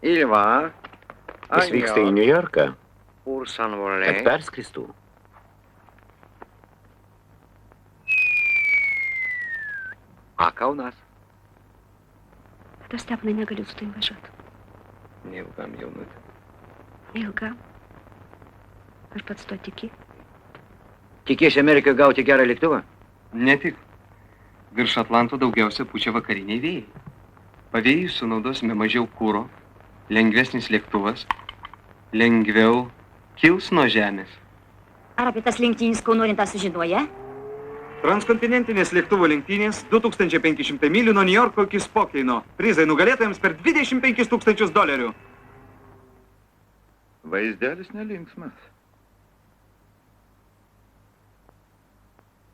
Il va Jis vyksta į Niujorką, pour kad s'envoler. perskristų. A Kaunas? Bet aš Steponai negaliu su tai važiuoti. Neilgam jaunutė. Ilga. Aš pats to tiki. Tikiesi Amerikoje gauti gerą lėktuvą? Ne tik. Virš Atlanto daugiausia pučia vakariniai vėjai. Pavėjus sunaudosime mažiau kūro, lengvesnis lėktuvas, lengviau kils nuo žemės. Ar apie tas lenktynis Kaunorintą sužinoja? Transkontinentinės lėktuvo lenktynės 2500 mylių nuo Niujorko iki Spokeino. Prizai nugalėtojams per $25 000. Vaizdelis nelinksmas.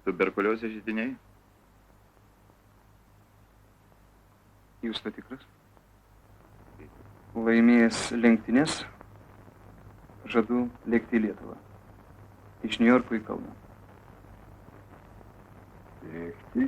Tuberkuliozės židiniai. Jūs to tikras? Laimėjęs lenktynės, žadu lėkti į Lietuvą. Iš Niujorko į Kauną. Lėkti?